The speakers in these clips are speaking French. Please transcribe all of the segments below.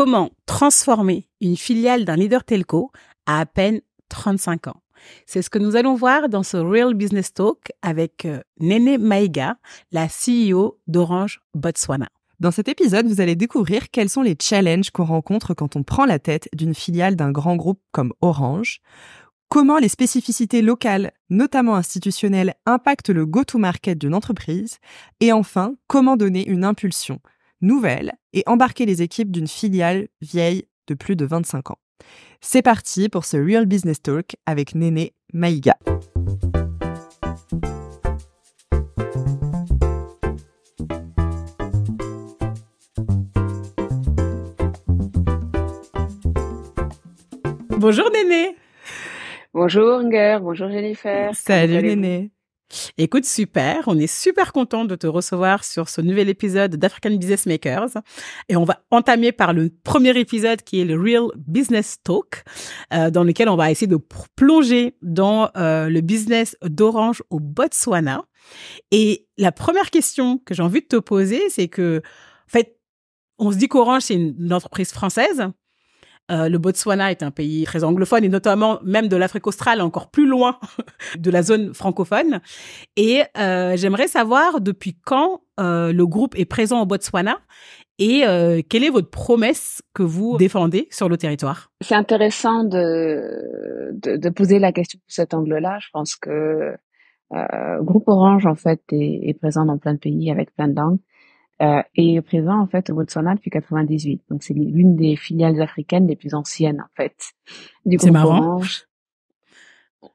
Comment transformer une filiale d'un leader telco à peine 35 ans? C'est ce que nous allons voir dans ce Real Business Talk avec Néné Maïga, la CEO d'Orange Botswana. Dans cet épisode, vous allez découvrir quels sont les challenges qu'on rencontre quand on prend la tête d'une filiale d'un grand groupe comme Orange, comment les spécificités locales, notamment institutionnelles, impactent le go-to-market d'une entreprise, et enfin, comment donner une impulsion nouvelle et embarquer les équipes d'une filiale vieille de plus de 25 ans. C'est parti pour ce Real Business Talk avec Néné Maïga. Bonjour Néné. Bonjour Nguer, bonjour Jennifer. Salut Néné. Écoute, super, on est super content de te recevoir sur ce nouvel épisode d'African Business Makers. Et on va entamer par le premier épisode qui est le Real Business Talk, dans lequel on va essayer de plonger dans le business d'Orange au Botswana. Et la première question que j'ai envie de te poser, c'est que, en fait, on se dit qu'Orange, c'est une entreprise française. Le Botswana est un pays très anglophone et notamment même de l'Afrique australe, encore plus loin de la zone francophone. Et j'aimerais savoir depuis quand le groupe est présent au Botswana et quelle est votre promesse que vous défendez sur le territoire? C'est intéressant de poser la question de cet angle-là. Je pense que Groupe Orange, en fait, est présent dans plein de pays avec plein de langues. Et est présent en fait au Botswana depuis 98. Donc c'est l'une des filiales africaines les plus anciennes en fait du groupe Orange.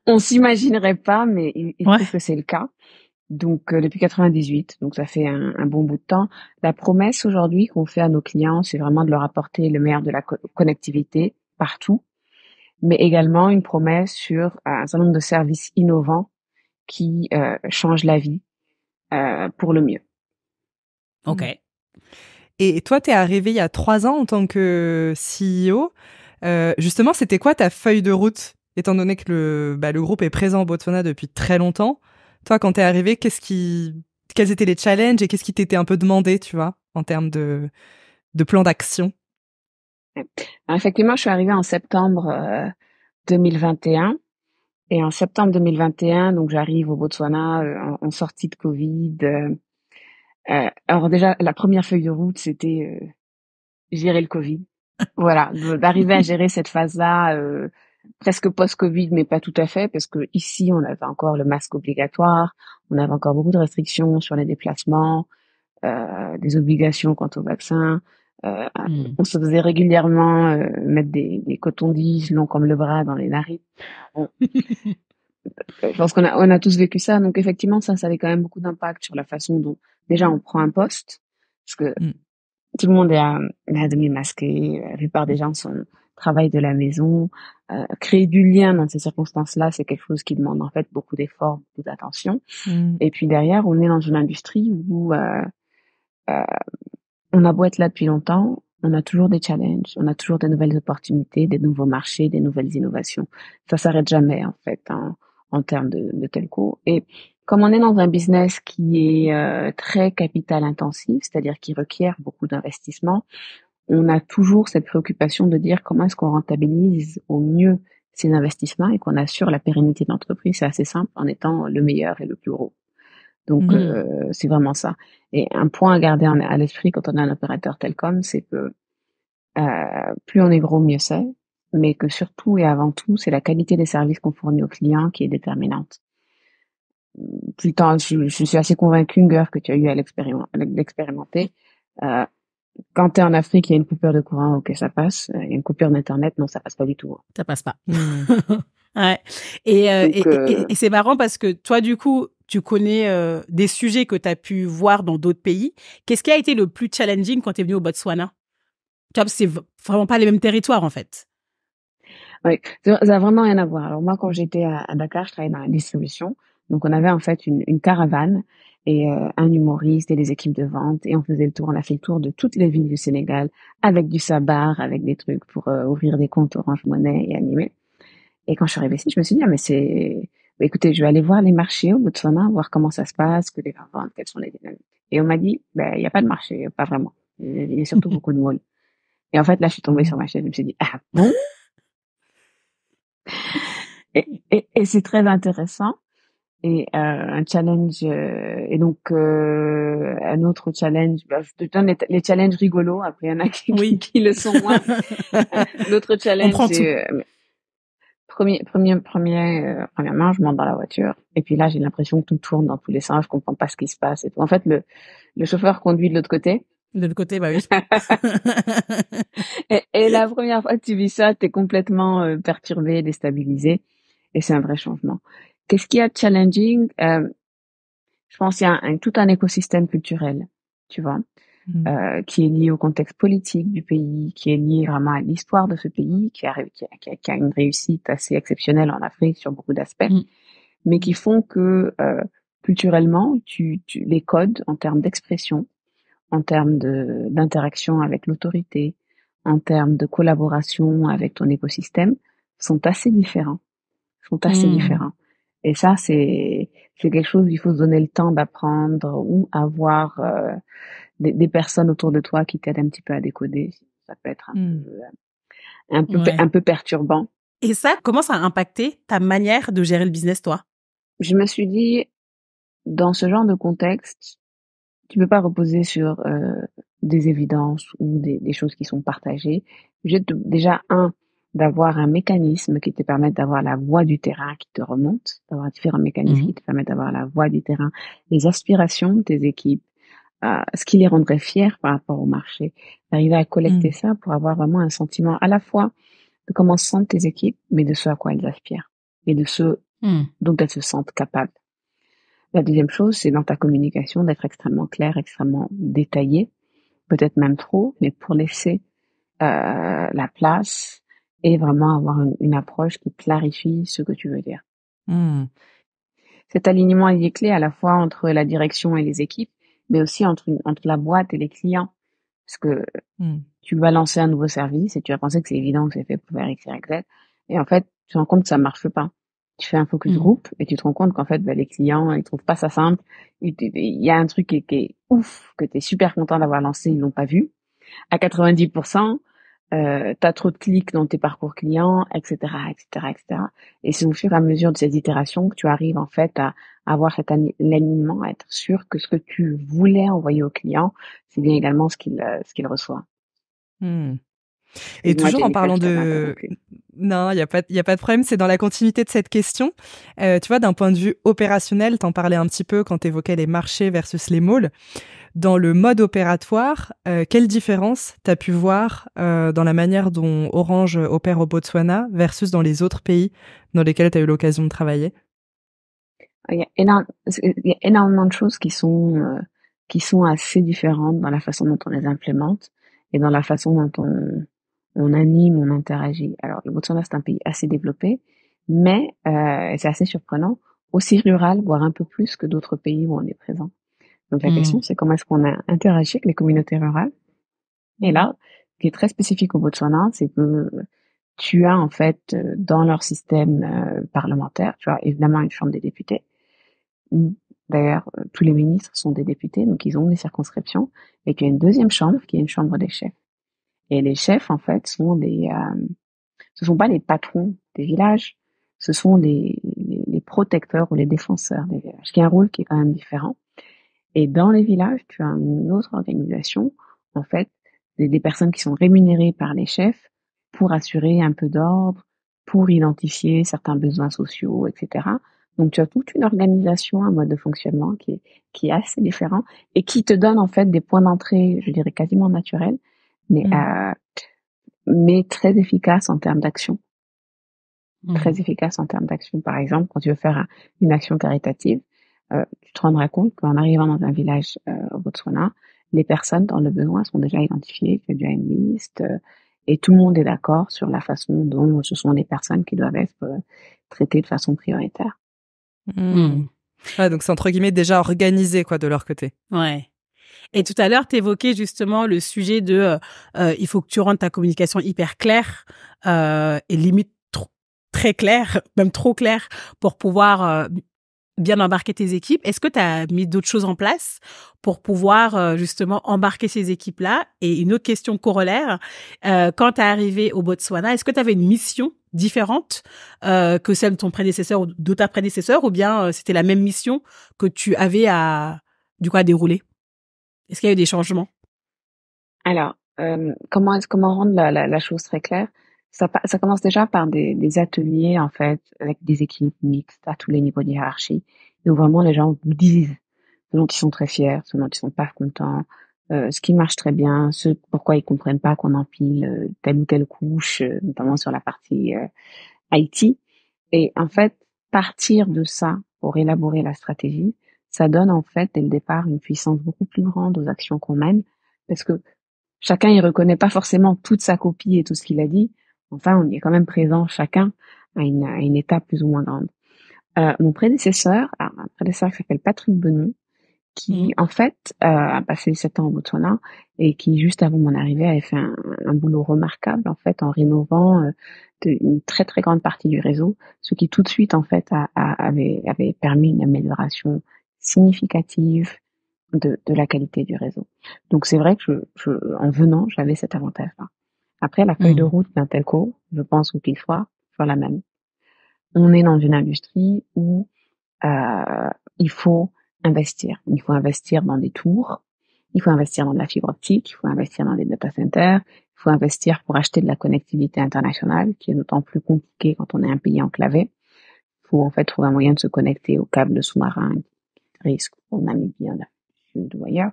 On s'imaginerait pas, mais il trouve que c'est le cas. Donc depuis 98, donc ça fait un bon bout de temps. La promesse aujourd'hui qu'on fait à nos clients, c'est vraiment de leur apporter le meilleur de la connectivité partout, mais également une promesse sur un certain nombre de services innovants qui changent la vie pour le mieux. Ok. Et toi, t'es arrivée il y a 3 ans en tant que CEO. Justement, c'était quoi ta feuille de route, étant donné que le groupe est présent au Botswana depuis très longtemps? Toi, quand t'es arrivée, quels étaient les challenges et qu'est-ce qui t'était un peu demandé, tu vois, en termes de plan d'action? Alors, effectivement, je suis arrivée en septembre 2021. Et en septembre 2021, donc j'arrive au Botswana en sortie de Covid. Alors déjà, la première feuille de route, c'était gérer le Covid. Voilà, d'arriver à gérer cette phase-là, presque post-Covid, mais pas tout à fait, parce que ici, on avait encore le masque obligatoire, on avait encore beaucoup de restrictions sur les déplacements, des obligations quant au vaccin. On se faisait régulièrement mettre des cotons-tiges longs comme le bras dans les narines. Bon. Je pense qu'on a tous vécu ça, donc effectivement, ça avait quand même beaucoup d'impact sur la façon dont déjà on prend un poste, parce que tout le monde est à demi-masqué, la plupart des gens travaillent de la maison. Créer du lien dans ces circonstances-là, c'est quelque chose qui demande en fait beaucoup d'efforts, beaucoup d'attention. Et puis derrière, on est dans une industrie où on a beau être là depuis longtemps, on a toujours des challenges, on a toujours des nouvelles opportunités, des nouveaux marchés, des nouvelles innovations. Ça s'arrête jamais en fait en termes de telco. Et comme on est dans un business qui est très capital intensif, c'est-à-dire qui requiert beaucoup d'investissement, on a toujours cette préoccupation de dire comment est-ce qu'on rentabilise au mieux ces investissements et qu'on assure la pérennité de l'entreprise. C'est assez simple en étant le meilleur et le plus gros. Donc c'est vraiment ça. Et un point à garder à l'esprit quand on est un opérateur telcom, c'est que plus on est gros, mieux c'est, mais que surtout et avant tout, c'est la qualité des services qu'on fournit aux clients qui est déterminante. Plus tard, je suis assez convaincue, Nguer, que tu as eu à l'expérimenter. Quand tu es en Afrique, il y a une coupure de courant, ok, ça passe. Il y a une coupure d'internet, non, ça passe pas du tout. Ça passe pas. Ouais. Et c'est marrant parce que toi, du coup, tu connais des sujets que tu as pu voir dans d'autres pays. Qu'est-ce qui a été le plus challenging quand tu es venu au Botswana? Tu vois, c'est vraiment pas les mêmes territoires, en fait. Oui, ça a vraiment rien à voir. Alors moi, quand j'étais à Dakar, je travaillais dans la distribution. Donc on avait en fait une caravane et un humoriste et des équipes de vente. Et on faisait le tour, on a fait le tour de toutes les villes du Sénégal avec du sabar, avec des trucs pour ouvrir des comptes Orange Money et animer. Et quand je suis arrivée ici, je me suis dit, écoutez, je vais aller voir les marchés au Botswana, voir comment ça se passe, que les gens vendent, quelles sont les dynamiques. Et on m'a dit, il n'y a pas de marché, pas vraiment. Il y a surtout beaucoup de malls. Et en fait, là, je suis tombée sur ma chaise. Je me suis dit, ah bon? Et c'est très intéressant. Et un challenge et donc un autre challenge, je te donne les challenges rigolos, après il y en a qui le sont moins. L'autre challenge, c'est premièrement, je monte dans la voiture et puis là j'ai l'impression que tout tourne dans tous les sens, je comprends pas ce qui se passe et tout. En fait, le chauffeur conduit de l'autre côté. De l'autre côté, bah oui. et la première fois que tu vis ça, t'es complètement perturbé, déstabilisé, et c'est un vrai changement. Qu'est-ce qu'il y a de challenging? Je pense qu'il y a tout un écosystème culturel, tu vois, qui est lié au contexte politique du pays, qui est lié vraiment à l'histoire de ce pays, qui a une réussite assez exceptionnelle en Afrique sur beaucoup d'aspects, mais qui font que culturellement, les codes en termes d'expression, en termes d'interaction avec l'autorité, en termes de collaboration avec ton écosystème, sont assez différents. Et ça, c'est quelque chose où il faut se donner le temps d'apprendre ou avoir des personnes autour de toi qui t'aident un petit peu à décoder. Ça peut être un peu perturbant. Et ça, comment ça a impacté ta manière de gérer le business, toi? Je me suis dit, dans ce genre de contexte, tu peux pas reposer sur des évidences ou des choses qui sont partagées. Déjà, d'avoir un mécanisme qui te permette d'avoir la voix du terrain qui te remonte, d'avoir différents mécanismes qui te permettent d'avoir la voix du terrain, les aspirations de tes équipes, ce qui les rendrait fiers par rapport au marché, d'arriver à collecter ça pour avoir vraiment un sentiment à la fois de comment se sentent tes équipes, mais de ce à quoi elles aspirent et de ce dont elles se sentent capables. La deuxième chose, c'est dans ta communication d'être extrêmement clair, extrêmement détaillé, peut-être même trop, mais pour laisser la place et vraiment avoir une approche qui clarifie ce que tu veux dire. Cet alignement est clé à la fois entre la direction et les équipes, mais aussi entre la boîte et les clients. Parce que tu vas lancer un nouveau service et tu vas penser que c'est évident que c'est fait pour faire X, Y, Z. Et en fait, tu te rends compte que ça marche pas. Tu fais un focus group et tu te rends compte qu'en fait, les clients, ils trouvent pas ça simple. Il y a un truc qui est ouf, que tu es super content d'avoir lancé, ils l'ont pas vu. À 90%, t'as trop de clics dans tes parcours clients, etc., etc., etc. Et c'est au fur et à mesure de ces itérations que tu arrives en fait à avoir cet alignement, à être sûr que ce que tu voulais envoyer au client, c'est bien également ce qu'il reçoit. Et toujours en parlant de... Non, il y a pas de problème, c'est dans la continuité de cette question. Tu vois, d'un point de vue opérationnel, t'en parlais un petit peu quand t'évoquais les marchés versus les malls. Dans le mode opératoire, quelle différence t'as pu voir dans la manière dont Orange opère au Botswana versus dans les autres pays dans lesquels t'as eu l'occasion de travailler? Il y a énormément de choses qui sont assez différentes dans la façon dont on les implémente et dans la façon dont on anime, on interagit. Alors, le Botswana, c'est un pays assez développé, mais c'est assez surprenant, aussi rural, voire un peu plus que d'autres pays où on est présent. Donc, la question, c'est comment est-ce qu'on a interagi avec les communautés rurales. Et là, ce qui est très spécifique au Botswana, c'est que tu as en fait dans leur système parlementaire, tu as évidemment une chambre des députés. D'ailleurs, tous les ministres sont des députés, donc ils ont des circonscriptions. Et puis il y a une deuxième chambre qui est une chambre des chefs. Et les chefs, en fait, ce sont pas les patrons des villages, ce sont les protecteurs ou les défenseurs des villages, qui a un rôle qui est quand même différent. Et dans les villages, tu as une autre organisation, en fait, des personnes qui sont rémunérées par les chefs pour assurer un peu d'ordre, pour identifier certains besoins sociaux, etc. Donc, tu as toute une organisation, un mode de fonctionnement qui est assez différent et qui te donne, en fait, des points d'entrée, je dirais, quasiment naturels, mais très efficaces en termes d'action. Très efficaces en termes d'action. Par exemple, quand tu veux faire une action caritative, tu te rendras compte qu'en arrivant dans un village au Botswana, les personnes dans le besoin sont déjà identifiées, il y a déjà une liste, et tout le monde est d'accord sur la façon dont ce sont les personnes qui doivent être traitées de façon prioritaire. Ouais, donc c'est entre guillemets déjà organisé quoi de leur côté. Ouais. Et tout à l'heure, tu évoquais justement le sujet de il faut que tu rendes ta communication hyper claire et limite très claire, même trop claire, pour pouvoir bien embarquer tes équipes. Est-ce que tu as mis d'autres choses en place pour pouvoir justement embarquer ces équipes-là? Et une autre question corollaire, quand tu es arrivé au Botswana, est-ce que tu avais une mission différente que celle de ton prédécesseur ou de ta prédécesseur, ou bien c'était la même mission que tu avais à dérouler? Est-ce qu'il y a eu des changements? Alors, comment rendre la chose très claire? Ça commence déjà par des ateliers, en fait, avec des équipes mixtes à tous les niveaux de hiérarchie, et où vraiment les gens vous disent ce dont ils sont très fiers, ce dont ils sont pas contents, ce qui marche très bien, ce pourquoi ils comprennent pas qu'on empile telle ou telle couche, notamment sur la partie IT. Et en fait, partir de ça pour élaborer la stratégie, ça donne en fait dès le départ une puissance beaucoup plus grande aux actions qu'on mène, parce que chacun il reconnaît pas forcément toute sa copie et tout ce qu'il a dit. Enfin, on y est quand même présent chacun à une étape plus ou moins grande. Mon prédécesseur, un prédécesseur qui s'appelle Patrick Benon, qui en fait a passé 7 ans au Botswana et qui juste avant mon arrivée avait fait un boulot remarquable en fait en rénovant une très très grande partie du réseau, ce qui tout de suite en fait avait permis une amélioration significative de la qualité du réseau. Donc c'est vrai que en venant j'avais cet avantage-là. Après la feuille de route d'un telco, je pense qu'il soit sur la même. On est dans une industrie où il faut investir. Il faut investir dans des tours, il faut investir dans de la fibre optique, il faut investir dans des data centers, il faut investir pour acheter de la connectivité internationale, qui est d'autant plus compliquée quand on est un pays enclavé. Il faut en fait trouver un moyen de se connecter aux câbles sous-marins qui risquent en Namibie, en Afrique du Sud ou ailleurs.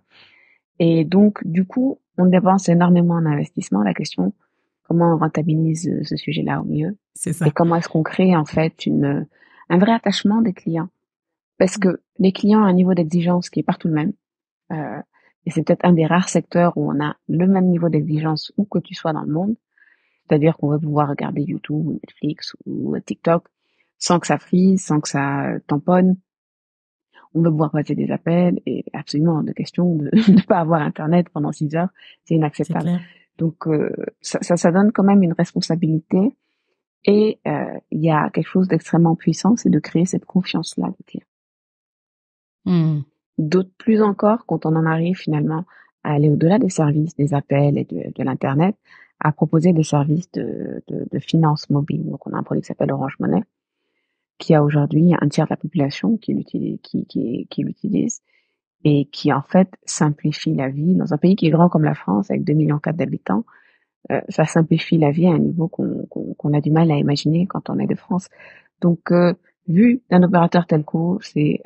Et donc, du coup, on dépense énormément en investissement. La question, comment on rentabilise ce sujet-là au mieux? C'est Et ça. comment est-ce qu'on crée en fait un vrai attachement des clients? Parce que les clients ont un niveau d'exigence qui est partout le même. Euh, et c'est peut-être un des rares secteurs où on a le même niveau d'exigence où que tu sois dans le monde. C'est-à-dire qu'on va pouvoir regarder YouTube ou Netflix ou TikTok sans que ça frise, sans que ça tamponne. On veut pouvoir passer des appels et absolument hors de question de ne pas avoir Internet pendant 6 heures. C'est C'est inacceptable. clair. Donc ça donne quand même une responsabilité et il y a quelque chose d'extrêmement puissant, c'est de créer cette confiance-là des clients. D'autres plus encore quand on en arrive finalement à aller au-delà des services, des appels et de l'Internet, à proposer des services de finance mobile. Donc on a un produit qui s'appelle Orange Money, qui a aujourd'hui un tiers de la population qui l'utilise et qui en fait simplifie la vie. Dans un pays qui est grand comme la France, avec 2,4 millions d'habitants, ça simplifie la vie à un niveau qu'on a du mal à imaginer quand on est de France. Donc, vu d'un opérateur telco, c'est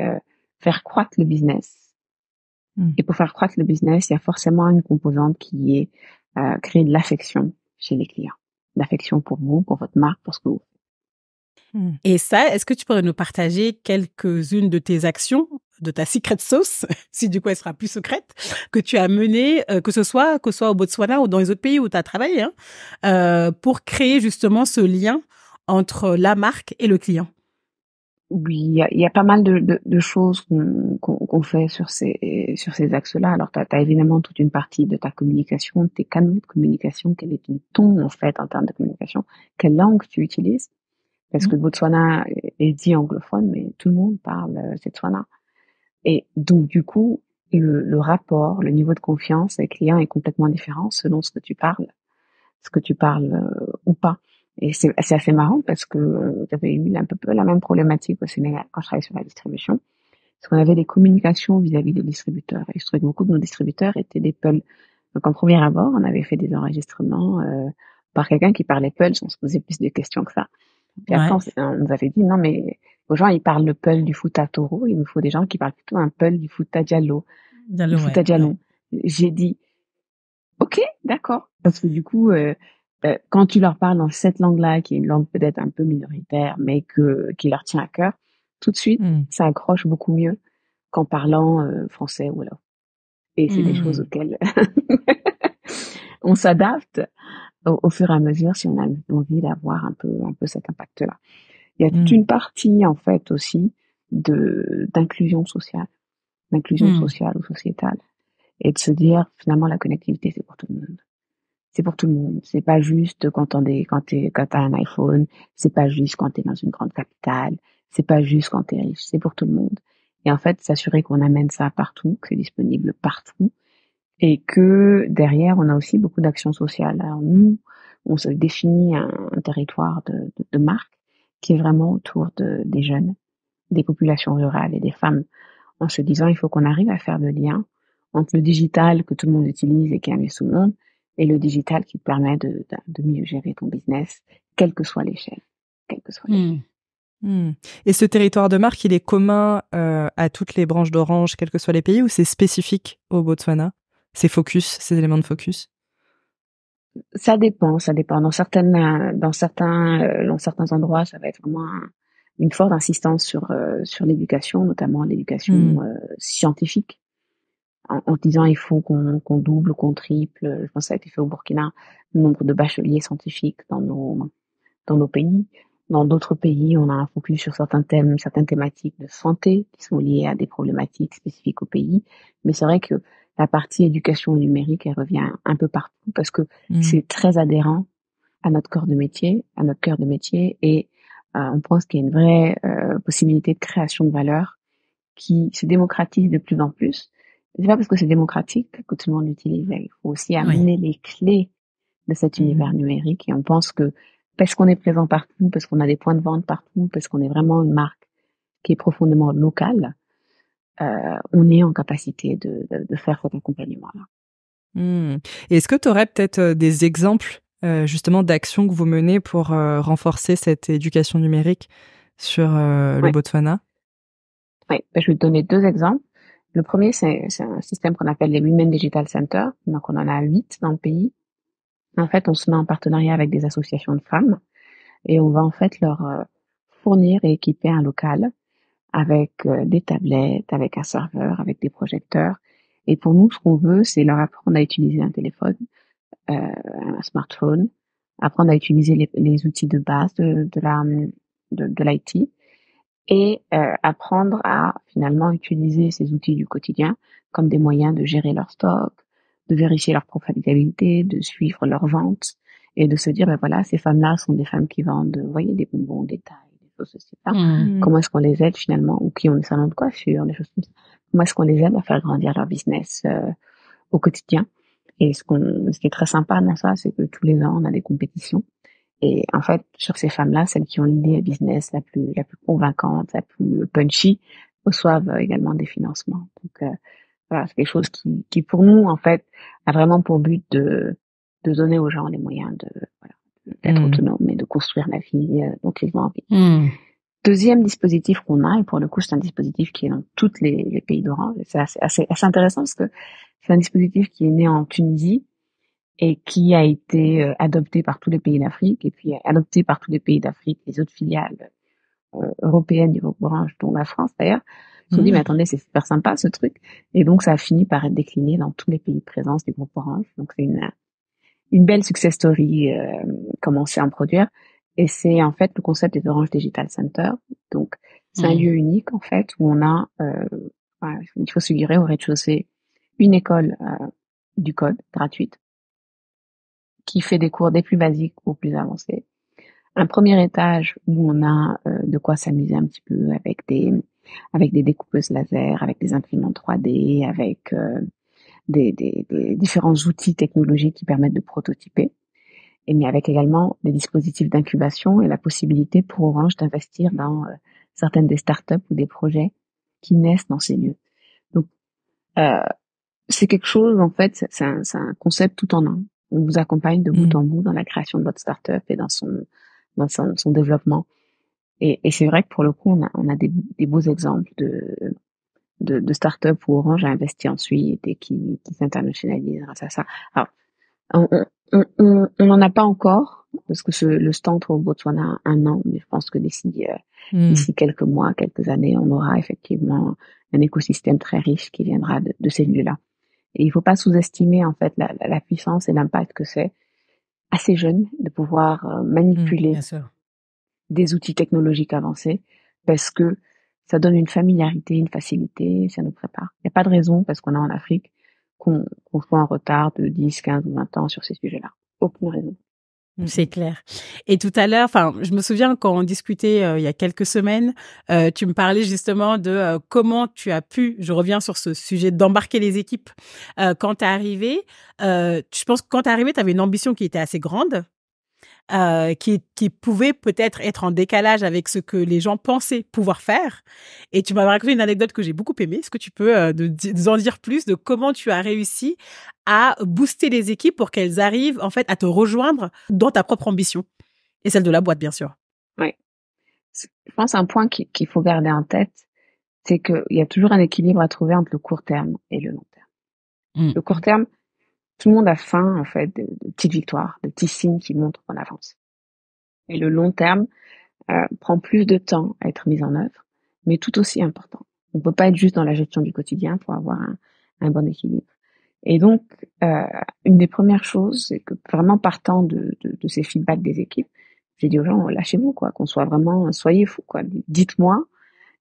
faire croître le business. Et pour faire croître le business, il y a forcément une composante qui est créer de l'affection chez les clients. L'affection pour vous, pour votre marque, pour ce que vous faites. Et ça, est-ce que tu pourrais nous partager quelques-unes de tes actions, de ta secret sauce, si du coup elle sera plus secrète, que tu as menées, que ce soit au Botswana ou dans les autres pays où tu as travaillé, pour créer justement ce lien entre la marque et le client? Oui, il y a pas mal de choses qu'on fait sur ces axes-là. Alors, tu as évidemment toute une partie de ta communication, de tes canaux de communication, quel est ton ton, en fait, en termes de communication, quelle langue tu utilises. Parce que le Botswana est dit anglophone, mais tout le monde parle Setswana. Et donc, du coup, le rapport, le niveau de confiance avec le client est complètement différent selon ce que tu parles ou pas. Et c'est assez marrant parce que j'avais eu un peu la même problématique au Sénégal quand je travaillais sur la distribution. Parce qu'on avait des communications vis-à-vis des distributeurs. Et je trouvais que beaucoup de nos distributeurs étaient des Peuls. Donc, en premier abord, on avait fait des enregistrements par quelqu'un qui parlait Peul sans se poser plus de questions que ça. Puis après, on nous avait dit, non, mais aux gens, ils parlent le Peul du Fouta Toro. Il nous faut des gens qui parlent plutôt un Peul du Fouta Diallo. Du Fouta Diallo. J'ai dit, ok, d'accord. Parce que du coup, quand tu leur parles dans cette langue-là, qui est une langue peut-être un peu minoritaire, mais qui leur tient à cœur, tout de suite, ça accroche beaucoup mieux qu'en parlant français ou alors. Et c'est des choses auxquelles on s'adapte au fur et à mesure si on a envie d'avoir un peu cet impact-là. Il y a toute une partie, en fait, aussi d'inclusion sociale ou sociétale. Et de se dire, finalement, la connectivité, c'est pour tout le monde. C'est pour tout le monde. C'est pas juste quand t'as un iPhone. C'est pas juste quand t'es dans une grande capitale. c'est pas juste quand t'es riche, c'est pour tout le monde. Et en fait, s'assurer qu'on amène ça partout, que c'est disponible partout, et que derrière, on a aussi beaucoup d'actions sociales. Alors nous, on se définit un territoire de marque qui est vraiment autour des jeunes, des populations rurales et des femmes, en se disant il faut qu'on arrive à faire le lien entre le digital que tout le monde utilise et qui est mis tout le monde et le digital qui te permet de mieux gérer ton business, quelle que soit l'échelle. Quelle que soit l'échelle. Et ce territoire de marque, il est commun à toutes les branches d'Orange, quels que soient les pays, ou c'est spécifique au Botswana? Ces focus, ces éléments de focus? Ça dépend. Dans certains endroits, ça va être vraiment une forte insistance sur l'éducation, notamment l'éducation scientifique, en disant il faut qu'on double, qu'on triple. Je pense que ça a été fait au Burkina, le nombre de bacheliers scientifiques dans nos pays. Dans d'autres pays, on a un focus sur certains thèmes, certaines thématiques de santé qui sont liées à des problématiques spécifiques au pays. Mais c'est vrai que la partie éducation numérique, elle revient un peu partout parce que c'est très adhérent à notre cœur de métier, et on pense qu'il y a une vraie possibilité de création de valeur qui se démocratise de plus en plus. C'est pas parce que c'est démocratique que tout le monde l'utilise. Il faut aussi amener les clés de cet univers numérique, et on pense que parce qu'on est présent partout, parce qu'on a des points de vente partout, parce qu'on est vraiment une marque qui est profondément locale, on est en capacité de faire cet accompagnement-là. Et est-ce que tu aurais peut-être des exemples justement d'actions que vous menez pour renforcer cette éducation numérique sur le Botswana? Oui, je vais te donner 2 exemples. Le premier, c'est un système qu'on appelle les Women Digital Center. Donc, on en a 8 dans le pays. En fait, on se met en partenariat avec des associations de femmes et on va en fait leur fournir et équiper un local avec des tablettes, avec un serveur, avec des projecteurs. Et pour nous, ce qu'on veut, c'est leur apprendre à utiliser un téléphone, un smartphone, apprendre à utiliser les outils de base de l'IT, et apprendre à finalement utiliser ces outils du quotidien comme des moyens de gérer leur stock, de vérifier leur profitabilité, de suivre leurs ventes et de se dire, ben voilà, ces femmes-là sont des femmes qui vendent, vous voyez, des bonbons, des tailles, des choses aussi. Comment est-ce qu'on les aide finalement, ou qui ont des salons de coiffure, des choses comme ça. Comment est-ce qu'on les aide à faire grandir leur business au quotidien. Et ce qui est très sympa dans ça, c'est que tous les ans, on a des compétitions. Et en fait, sur ces femmes-là, celles qui ont l'idée business la plus convaincante, la plus punchy, reçoivent également des financements. Donc voilà, c'est quelque chose qui pour nous, en fait, a vraiment pour but de donner aux gens les moyens d'être autonomes et de construire la vie dont ils ont envie. Deuxième dispositif qu'on a, et pour le coup, c'est un dispositif qui est dans tous les pays d'Orange. C'est assez intéressant parce que c'est un dispositif qui est né en Tunisie et qui a été adopté par tous les pays d'Afrique, et puis adopté par tous les pays d'Afrique, les autres filiales européennes du groupe Orange, dont la France d'ailleurs, se sont dit, mais attendez, c'est super sympa ce truc. Et donc, ça a fini par être décliné dans tous les pays de présence du groupe Orange. Donc, c'est une belle success story commencé à en produire. Et c'est en fait le concept des Orange Digital Center. Donc, c'est un lieu unique, en fait, où on a, il faut se figurer au rez-de-chaussée, une école du code gratuite, qui fait des cours des plus basiques aux plus avancés. Un premier étage où on a de quoi s'amuser un petit peu avec des découpeuses laser, avec des imprimantes 3D, avec des différents outils technologiques qui permettent de prototyper, et mais avec également des dispositifs d'incubation et la possibilité pour Orange d'investir dans certaines des startups ou des projets qui naissent dans ces lieux. Donc c'est quelque chose, en fait, c'est un concept tout en un. On vous accompagne de bout en bout dans la création de votre startup et dans son développement. Et c'est vrai que pour le coup, on a des beaux exemples de startups où Orange a investi ensuite et qui s'internationalisent grâce à ça. Alors, on n'en a pas encore, parce que le stand au Botswana a 1 an, mais je pense que d'ici quelques mois, quelques années, on aura effectivement un écosystème très riche qui viendra de ces lieux-là. Et il faut pas sous-estimer, en fait, la puissance et l'impact que c'est à ces jeunes de pouvoir manipuler des outils technologiques avancés, parce que ça donne une familiarité, une facilité, ça nous prépare. Il n'y a pas de raison, parce qu'on est en Afrique, qu'on soit en retard de 10, 15 ou 20 ans sur ces sujets-là. Aucune raison. C'est clair. Et tout à l'heure, je me souviens quand on discutait il y a quelques semaines, tu me parlais justement de comment tu as pu, je reviens sur ce sujet d'embarquer les équipes quand t'es arrivé. Je pense que quand t'es arrivé, tu avais une ambition qui était assez grande. Qui pouvait peut-être être en décalage avec ce que les gens pensaient pouvoir faire. Et tu m'as raconté une anecdote que j'ai beaucoup aimée. Est-ce que tu peux nous en dire plus de comment tu as réussi à booster les équipes pour qu'elles arrivent en fait à te rejoindre dans ta propre ambition et celle de la boîte, bien sûr. Oui. Je pense un point qu'il faut garder en tête, c'est qu'il y a toujours un équilibre à trouver entre le court terme et le long terme. Le court terme, tout le monde a faim, en fait, de petites victoires, de petits signes qui montrent qu'on avance. Et le long terme prend plus de temps à être mis en œuvre, mais tout aussi important. On peut pas être juste dans la gestion du quotidien pour avoir un bon équilibre. Et donc, une des premières choses, c'est que vraiment partant de ces feedbacks des équipes, j'ai dit aux gens, lâchez-vous, quoi, qu'on soit vraiment, soyez fous, quoi. Dites-moi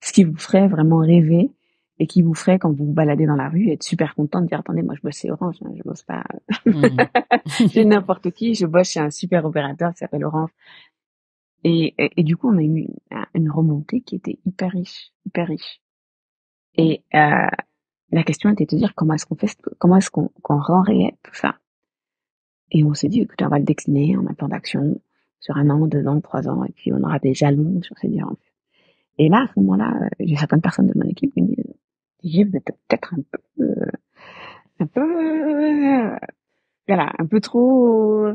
ce qui vous ferait vraiment rêver et qui vous ferait, quand vous vous baladez dans la rue, être super content de dire, attendez, moi, je bosse chez Orange, hein, je bosse pas chez n'importe qui, je bosse chez un super opérateur qui s'appelle Orange. Et du coup, on a eu une remontée qui était hyper riche, hyper riche. Et la question était de dire comment est-ce qu'on rend réel tout ça. Et on s'est dit, écoutez, on va le décliner en un plan d'action sur 1 an, 2 ans, 3 ans, et puis on aura des jalons sur ces différents. Et là, à ce moment-là, j'ai certaines personnes de mon équipe qui me disent, vous êtes peut-être voilà, un peu trop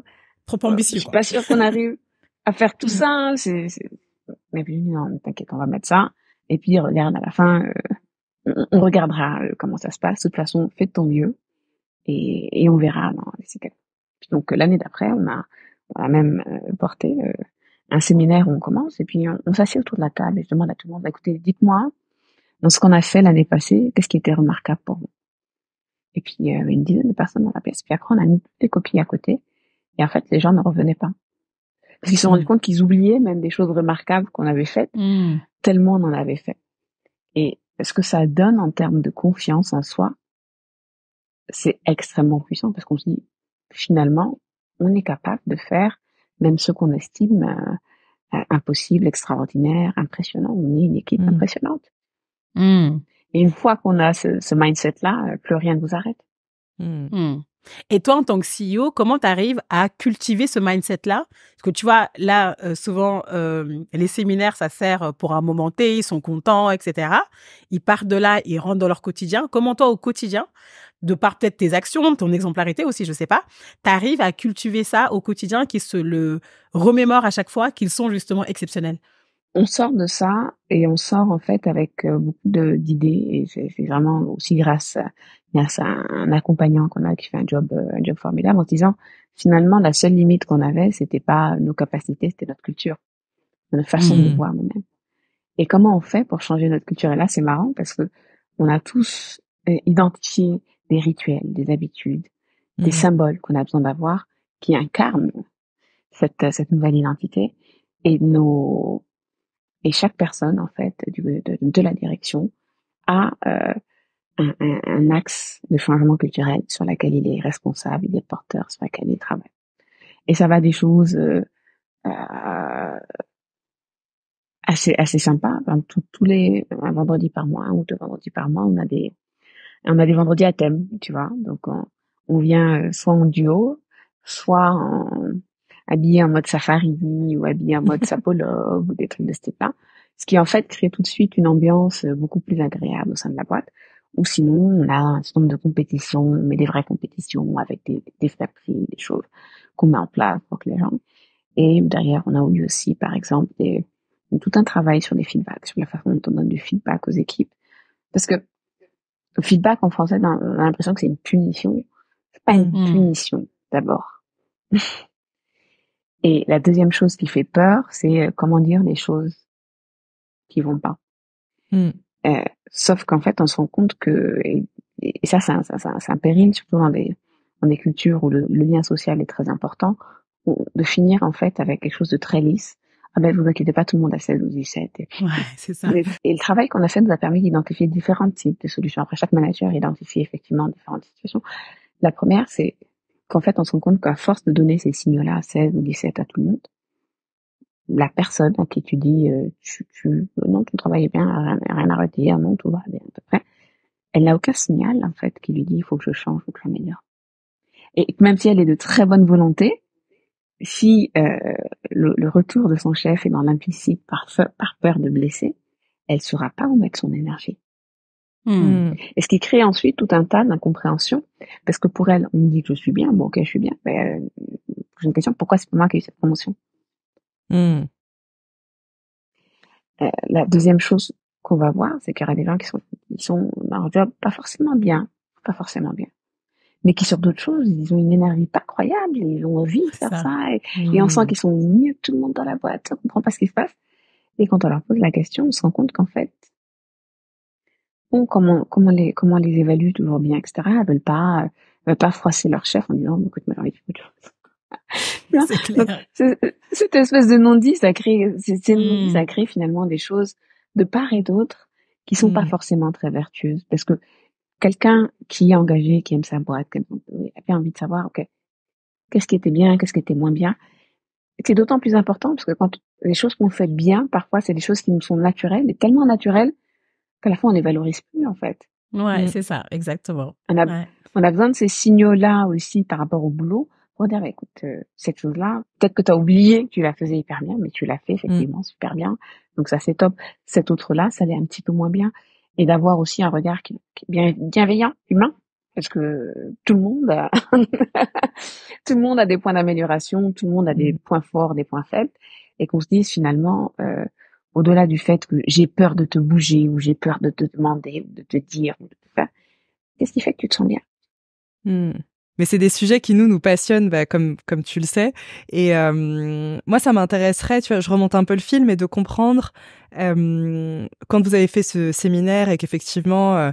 ambitieux. Je suis pas sûre qu'on arrive à faire tout ça. Mais puis non, t'inquiète, on va mettre ça. Et puis regarde, à la fin, on regardera comment ça se passe. De toute façon, fais de ton mieux et on verra. Non, donc l'année d'après, on a même porté un séminaire où on commence et puis on s'assied autour de la table et je demande à tout le monde, écoutez, dites-moi dans ce qu'on a fait l'année passée, qu'est-ce qui était remarquable pour vous. Et puis une dizaine de personnes dans la pièce. Puis après, on a mis toutes les copies à côté et en fait, les gens ne revenaient pas. Parce qu'ils se sont rendus compte qu'ils oubliaient même des choses remarquables qu'on avait faites, tellement on en avait fait. Et ce que ça donne en termes de confiance en soi, c'est extrêmement puissant parce qu'on se dit, finalement, on est capable de faire même ce qu'on estime impossible, extraordinaire, impressionnant. On est une équipe impressionnante. Et une fois qu'on a ce mindset-là, plus rien ne vous arrête. Et toi, en tant que CEO, comment tu arrives à cultiver ce mindset-là? Parce que tu vois, là, souvent, les séminaires, ça sert pour un moment T, ils sont contents, etc. Ils partent de là, ils rentrent dans leur quotidien. Comment toi, au quotidien, de par peut-être tes actions, ton exemplarité aussi, je sais pas, tu arrives à cultiver ça au quotidien, qu'ils se le remémorent à chaque fois, qu'ils sont justement exceptionnels? On sort de ça et on sort en fait avec beaucoup d'idées et c'est vraiment aussi grâce à un accompagnant qu'on a qui fait un job formidable en se disant finalement la seule limite qu'on avait c'était pas nos capacités, c'était notre culture, notre façon de voir nous-mêmes. Et comment on fait pour changer notre culture? Et là c'est marrant parce que on a tous identifié des rituels, des habitudes, des symboles qu'on a besoin d'avoir qui incarnent cette nouvelle identité et chaque personne, en fait, de la direction a un axe de changement culturel sur laquelle il est responsable, il est porteur, sur laquelle il travaille. Et ça va des choses assez sympas. Enfin, tous les un vendredi par mois, 1 ou 2 vendredis par mois, on a des vendredis à thème, tu vois. Donc on vient soit en duo, soit habillé en mode safari ou habillé en mode sapologue ou des trucs de ce type-là. Ce qui en fait crée tout de suite une ambiance beaucoup plus agréable au sein de la boîte. Ou sinon, on a un certain nombre de compétitions, mais des vraies compétitions avec des fair play, des choses qu'on met en place pour que les gens. Et derrière, on a eu aussi, par exemple, tout un travail sur les feedbacks, sur la façon dont on donne du feedback aux équipes. Parce que le feedback en français, on a l'impression que c'est une punition. C'est pas une punition, d'abord. Et la deuxième chose qui fait peur, c'est comment dire les choses qui vont pas. Sauf qu'en fait, on se rend compte que, et ça, c'est un péril, surtout dans des cultures où le lien social est très important, de finir en fait avec quelque chose de très lisse. Ah ben, vous inquiétez pas, tout le monde a 16 ou 17. Ouais, c'est ça. Et le travail qu'on a fait nous a permis d'identifier différents types de solutions. Après, chaque manager identifie effectivement différentes situations. La première, c'est qu'en fait, on se rend compte qu'à force de donner ces signaux-là à 16 ou 17 à tout le monde, la personne à qui tu dis, non, ton travail est bien, rien à redire, non, tout va bien, à peu près, elle n'a aucun signal, en fait, qui lui dit, il faut que je change, il faut que j'améliore. Et même si elle est de très bonne volonté, si le retour de son chef est dans l'implicite par peur de blesser, elle saura pas où mettre son énergie. Et ce qui crée ensuite tout un tas d'incompréhensions, parce que pour elle, on me dit que je suis bien, bon ok, je suis bien, mais j'ai une question, pourquoi c'est pour moi qui ai eu cette promotion? La deuxième chose qu'on va voir, c'est qu'il y aura des gens qui sont dans leur job pas forcément bien, mais qui sur d'autres choses, ils ont une énergie pas croyable, ils ont envie de faire ça, et on sent qu'ils sont mieux que tout le monde dans la boîte, on comprend pas ce qui se passe. Et quand on leur pose la question, on se rend compte qu'en fait, comment les évalue toujours bien, etc. Elles veulent pas froisser leur chef en disant, écoute, mais j'ai envie de faire autre chose. C'est clair. Donc, cette espèce de non-dit, ça crée finalement des choses de part et d'autre qui sont pas forcément très vertueuses, parce que quelqu'un qui est engagé, qui aime sa boîte, qui a bien envie de savoir, ok, qu'est-ce qui était bien, qu'est-ce qui était moins bien. C'est d'autant plus important parce que quand les choses qu'on fait bien, parfois, c'est des choses qui nous sont naturelles, et tellement naturelles qu'à la fois on les valorise plus, en fait. Ouais, c'est ça, exactement. On a besoin de ces signaux-là aussi par rapport au boulot pour dire, écoute, cette chose-là, peut-être que tu as oublié que tu la faisais hyper bien, mais tu l'as fait effectivement super bien. Donc ça, c'est top. Cette autre-là, ça l'est un petit peu moins bien. Et d'avoir aussi un regard qui est bienveillant, humain, parce que tout le monde a tout le monde a des points d'amélioration, tout le monde a des points forts, des points faibles, et qu'on se dise finalement, au-delà du fait que j'ai peur de te bouger, ou j'ai peur de te demander, ou de te dire, ou de te faire, qu'est-ce qui fait que tu te sens bien? Mais c'est des sujets qui nous passionnent, comme tu le sais. Et moi, ça m'intéresserait, tu vois, je remonte un peu le film, et de comprendre quand vous avez fait ce séminaire et qu'effectivement,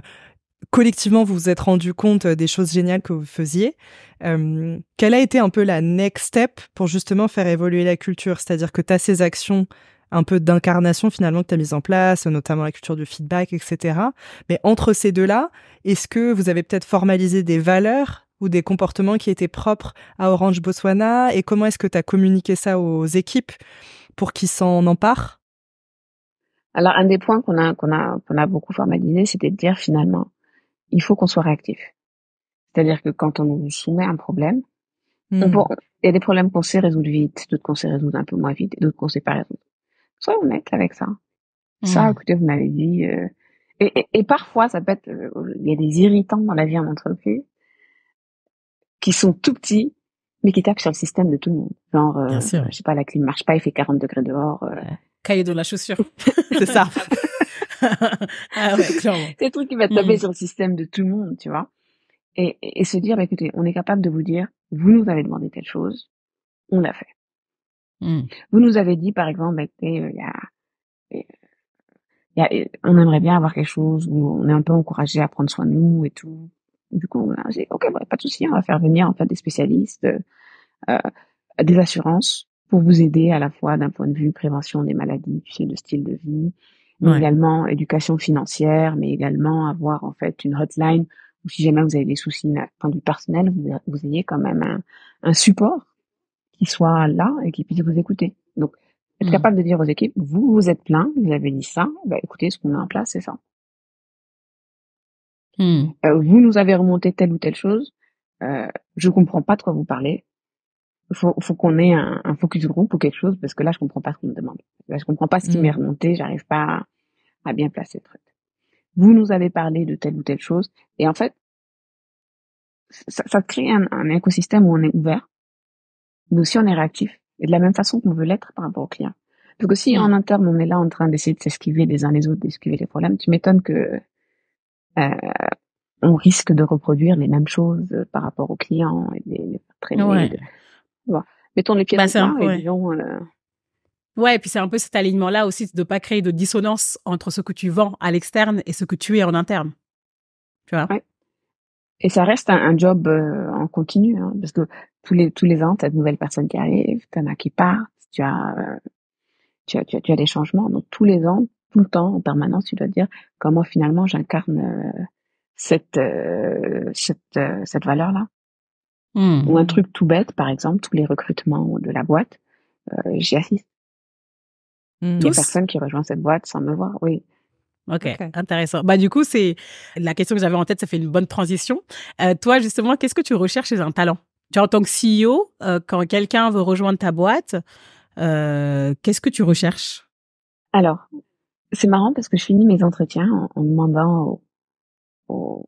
collectivement, vous vous êtes rendu compte des choses géniales que vous faisiez. Quelle a été un peu la next step pour justement faire évoluer la culture? C'est-à-dire que tu as ces actions un peu d'incarnation finalement que tu as mises en place, notamment la culture du feedback, etc. Mais entre ces deux-là, est-ce que vous avez peut-être formalisé des valeurs ou des comportements qui étaient propres à Orange Botswana? Et comment est-ce que tu as communiqué ça aux équipes pour qu'ils s'en emparent? Alors, un des points qu'on a beaucoup formalisé, c'était de dire finalement, il faut qu'on soit réactif. C'est-à-dire que quand on nous soumet un problème, il y a des problèmes qu'on sait résoudre vite, d'autres qu'on sait résoudre un peu moins vite, et d'autres qu'on sait pas résoudre. Soyons honnêtes avec ça. Ça, écoutez, vous m'avez dit, et parfois, ça peut être, il y a des irritants dans la vie en entreprise qui sont tout petits, mais qui tapent sur le système de tout le monde. Genre, je sais pas, la clim marche pas, il fait 40 degrés dehors. Cahier dans la chaussure. C'est ça. Ah ouais, clairement. C'est le truc qui va taper sur le système de tout le monde, tu vois. Et se dire, écoutez, on est capable de vous dire, vous nous avez demandé telle chose, on l'a fait. Vous nous avez dit, par exemple, on aimerait bien avoir quelque chose où on est un peu encouragé à prendre soin de nous et tout. Du coup, j'ai dit, ok, pas de souci, on va faire venir en fait des spécialistes, des assurances pour vous aider à la fois d'un point de vue prévention des maladies, tu sais, de style de vie, mais également éducation financière, mais également avoir en fait une hotline où si jamais vous avez des soucis d'un point de vue personnel, vous ayez quand même un support qui soit là et qui puisse vous écouter. Donc, être capable de dire aux équipes, vous vous êtes plein, vous avez dit ça, écoutez, ce qu'on a en place, c'est ça. Vous nous avez remonté telle ou telle chose, je comprends pas de quoi vous parlez. Faut qu'on ait un focus group ou quelque chose, parce que là, je comprends pas ce qu'on me demande. Là, je comprends pas ce qui m'est remonté, j'arrive pas à bien placer le truc. Vous nous avez parlé de telle ou telle chose, et en fait, ça crée un écosystème où on est ouvert, mais aussi on est réactif, et de la même façon qu'on veut l'être par rapport aux clients. Parce que si en interne, on est là en train d'essayer de s'esquiver les uns les autres, d'esquiver les problèmes, tu m'étonnes que on risque de reproduire les mêmes choses par rapport aux clients et les traîner. Bon. Mettons les pieds dans le plat et disons... Ouais, et puis c'est un peu cet alignement-là aussi de pas créer de dissonance entre ce que tu vends à l'externe et ce que tu es en interne. Tu vois? Ouais. Et ça reste un job en continu, hein, parce que tous les ans, t'as de nouvelles personnes qui arrivent, t'en as qui partent, tu as des changements. Donc tous les ans, tout le temps, en permanence, tu dois dire comment finalement j'incarne cette valeur-là. Ou un truc tout bête, par exemple, tous les recrutements de la boîte, j'y assiste. Il y a personne qui rejoint cette boîte sans me voir, oui. Ok, intéressant. Bah, du coup, c'est la question que j'avais en tête, ça fait une bonne transition. Toi, justement, qu'est-ce que tu recherches chez un talent? Tu vois, en tant que CEO, quand quelqu'un veut rejoindre ta boîte, qu'est-ce que tu recherches? Alors, c'est marrant parce que je finis mes entretiens en demandant aux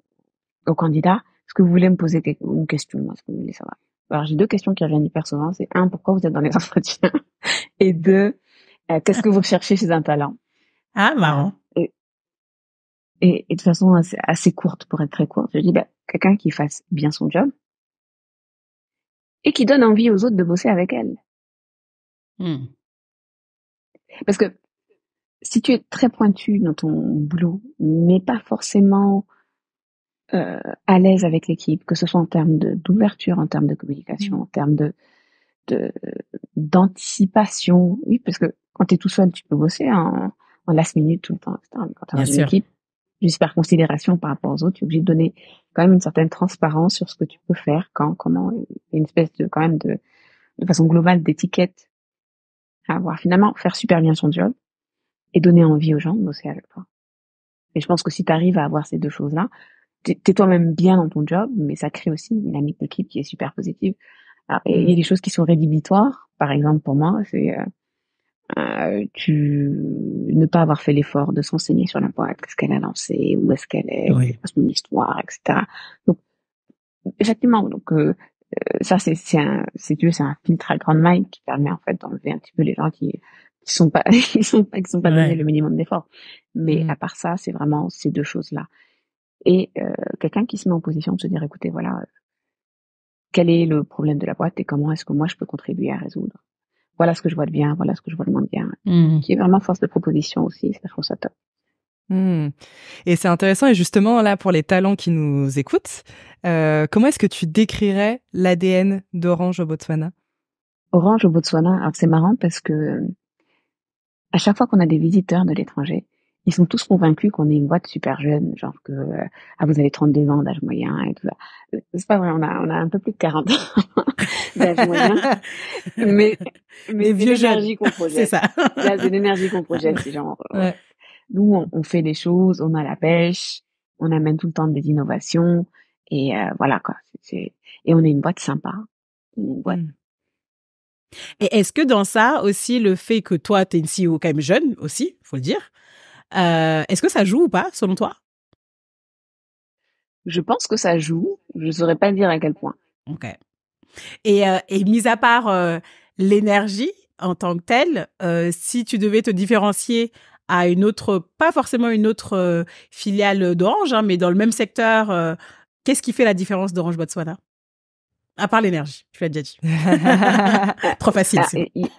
candidats, est-ce que vous voulez me poser une question? Est-ce que vous voulez savoir? Alors, j'ai deux questions qui reviennent hyper souvent. C'est un, pourquoi vous êtes dans les entretiens? Et deux, qu'est-ce que vous recherchez chez un talent? Ah, marrant. Et de façon assez courte, pour être très courte, je dis, quelqu'un qui fasse bien son job et qui donne envie aux autres de bosser avec elle. Parce que si tu es très pointu dans ton boulot, mais pas forcément à l'aise avec l'équipe, que ce soit en termes d'ouverture, en termes de communication, en termes d'anticipation, oui, parce que quand tu es tout seul, tu peux bosser en last minute tout le temps, etc. Mais quand tu es dans une équipe, j'espère considération par rapport aux autres, tu es obligé de donner quand même une certaine transparence sur ce que tu peux faire, comment, une espèce de, quand même de façon globale d'étiquette à avoir. Finalement, faire super bien son job et donner envie aux gens de bosser avec toi. Et je pense que si tu arrives à avoir ces deux choses-là, t'es toi-même bien dans ton job, mais ça crée aussi une dynamique d'équipe qui est super positive. Alors, et il y a des choses qui sont rédhibitoires. Par exemple, pour moi, c'est ne pas avoir fait l'effort de s'enseigner sur la boîte, qu'est-ce qu'elle a lancé, où est-ce qu'elle est, son histoire, etc. Donc, effectivement, donc ça c'est un filtre à grande maille qui permet en fait d'enlever un petit peu les gens qui sont pas qui sont pas donné le minimum d'effort. Mais à part ça, c'est vraiment ces deux choses-là. Et quelqu'un qui se met en position de se dire, écoutez, voilà, quel est le problème de la boîte et comment est-ce que moi je peux contribuer à résoudre. Voilà ce que je vois de bien, voilà ce que je vois de moins bien. Qui est vraiment force de proposition aussi, ça, je trouve ça top. Et c'est intéressant, et justement là pour les talents qui nous écoutent, comment est-ce que tu décrirais l'ADN d'Orange au Botswana? Orange au Botswana, alors c'est marrant parce que à chaque fois qu'on a des visiteurs de l'étranger, ils sont tous convaincus qu'on est une boîte super jeune, genre que vous avez 32 ans d'âge moyen et tout ça. C'est pas vrai, on a un peu plus de 40 ans d'âge moyen, mais les vieux l'énergie qu'on projette, c'est ça. c'est l'énergie qu'on projette, c'est genre nous on fait les choses, on a la pêche, on amène tout le temps des innovations et voilà quoi. Et on est une boîte sympa, une boîte. Et est-ce que dans ça aussi, le fait que toi, tu es une CEO quand même jeune aussi, faut le dire, est-ce que ça joue ou pas, selon toi? Je pense que ça joue. Je saurais pas dire à quel point. Ok. Et mis à part l'énergie en tant que telle, si tu devais te différencier à une autre, pas forcément une autre filiale d'Orange, mais dans le même secteur, qu'est-ce qui fait la différence d'Orange Botswana? À part l'énergie, tu l'as déjà dit. Trop facile. Il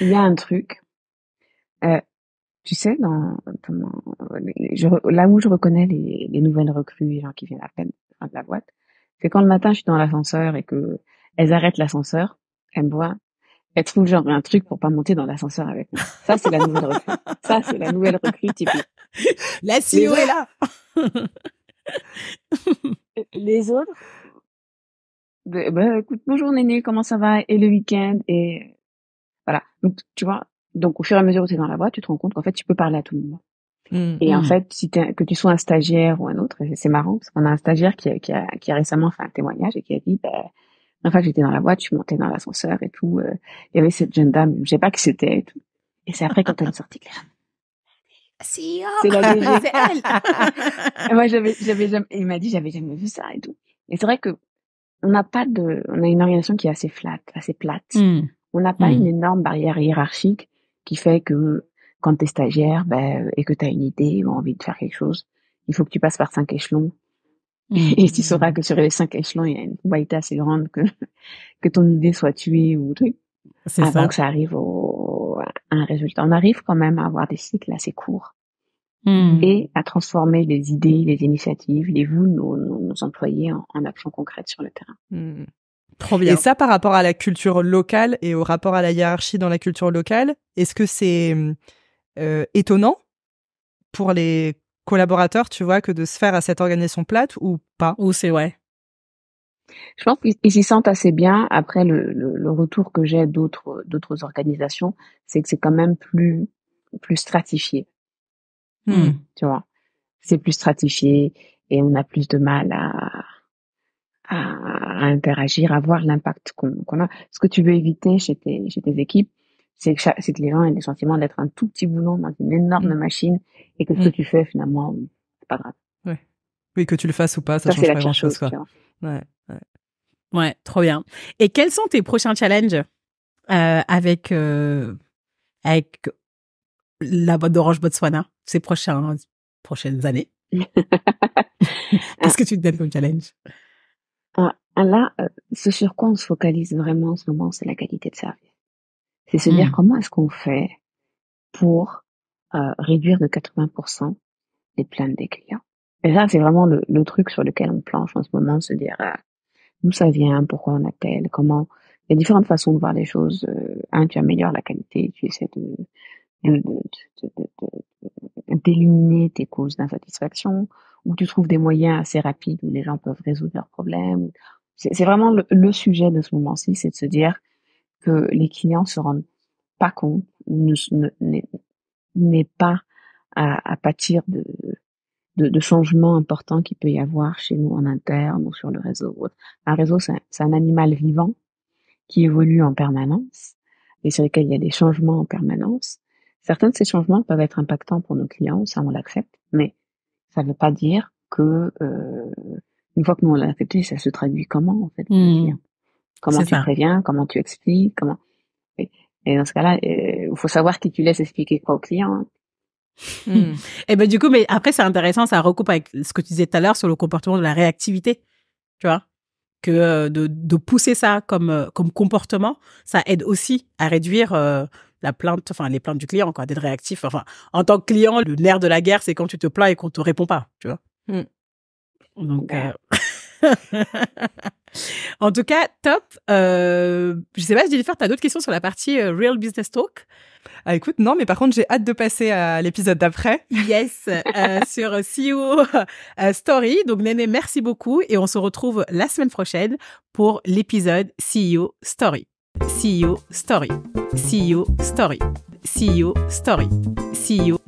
y a un truc. Tu sais, là où je reconnais les nouvelles recrues, les gens qui viennent à peine de la boîte, c'est quand le matin je suis dans l'ascenseur et que elles arrêtent l'ascenseur, elles me voient, elles trouvent genre un truc pour pas monter dans l'ascenseur avec moi. Ça, c'est la nouvelle recrue. Ça, c'est la nouvelle recrue typique. La CEO est là. Les autres, écoute, bonjour Néné, comment ça va? Et le week-end? Et voilà. Donc, tu vois, donc au fur et à mesure où tu es dans la boîte, tu te rends compte qu'en fait, tu peux parler à tout le monde. Et en fait, que tu sois un stagiaire ou un autre, c'est marrant, parce qu'on a un stagiaire qui a récemment fait un témoignage et qui a dit, une fois que j'étais dans la boîte, je suis montée dans l'ascenseur et tout, il y avait cette jeune dame, je sais pas qui c'était et tout. Et c'est après quand elle est sortie que c'est la DG. C'est elle. Moi, j'avais jamais, il m'a dit, j'avais jamais vu ça et tout. Et c'est vrai que on a une organisation qui est assez flat, assez plate. On n'a pas une énorme barrière hiérarchique qui fait que quand t'es stagiaire, et que t'as une idée ou envie de faire quelque chose, il faut que tu passes par 5 échelons. Et tu sauras que sur les 5 échelons, il y a une probabilité assez grande que ton idée soit tuée ou truc. Avant que ça arrive à un résultat. On arrive quand même à avoir des cycles assez courts. Et à transformer les idées, les initiatives, nos employés en actions concrètes sur le terrain. Trop bien. Et ça, par rapport à la culture locale et au rapport à la hiérarchie dans la culture locale, est-ce que c'est étonnant pour les collaborateurs, tu vois, que de se faire à cette organisation plate ou pas? Ou c'est ouais. Je pense qu'ils s'y sentent assez bien. Après, le retour que j'ai d'autres organisations, c'est que c'est quand même plus stratifié, tu vois. C'est plus stratifié et on a plus de mal à interagir, à voir l'impact qu'on a. Ce que tu veux éviter chez tes équipes, c'est que les gens aient le sentiment d'être un tout petit boulon dans une énorme machine et que ce que tu fais, finalement, c'est pas grave. Ouais. Oui, que tu le fasses ou pas, ça Ça, change c'est la pas pire grand-chose, chose, quoi. tu vois. Ouais, trop bien. Et quels sont tes prochains challenges avec la boîte d'Orange Botswana ces prochaines années? Qu'est-ce que tu te donnes comme challenge? Là, ce sur quoi on se focalise vraiment en ce moment, c'est la qualité de service. C'est se dire comment est-ce qu'on fait pour réduire de 80% les plaintes des clients. Et ça, c'est vraiment le truc sur lequel on planche en ce moment, se dire d'où ça vient, pourquoi on appelle, comment. Il y a différentes façons de voir les choses. Tu améliores la qualité, tu essaies d'éliminer tes causes d'insatisfaction, ou tu trouves des moyens assez rapides où les gens peuvent résoudre leurs problèmes. C'est vraiment le sujet de ce moment-ci, c'est de se dire que les clients se rendent pas compte, n'est pas à pâtir de changements importants qu'il peut y avoir chez nous en interne ou sur le réseau. Un réseau, c'est un animal vivant qui évolue en permanence et sur lequel il y a des changements en permanence. Certains de ces changements peuvent être impactants pour nos clients, ça on l'accepte, mais ça ne veut pas dire que une fois que nous on l'a accepté, ça se traduit comment en fait pour nos clients. Comment tu préviens, comment tu expliques, comment. Et dans ce cas-là, il faut savoir qui tu laisses expliquer quoi au client. Et ben du coup, mais après c'est intéressant, ça recoupe avec ce que tu disais tout à l'heure sur le comportement de la réactivité, tu vois, que de pousser ça comme comportement, ça aide aussi à réduire les plaintes du client, quoi, d'être réactif. Enfin, en tant que client, le nerf de la guerre, c'est quand tu te plains et qu'on te répond pas, tu vois. Donc en tout cas, top. Je sais pas, Jennifer, t'as d'autres questions sur la partie Real Business Talk? Ah, écoute, non, mais par contre, j'ai hâte de passer à l'épisode d'après. Yes, sur CEO Story. Donc, Néné, merci beaucoup. Et on se retrouve la semaine prochaine pour l'épisode CEO Story. CEO Story. CEO Story. CEO Story. CEO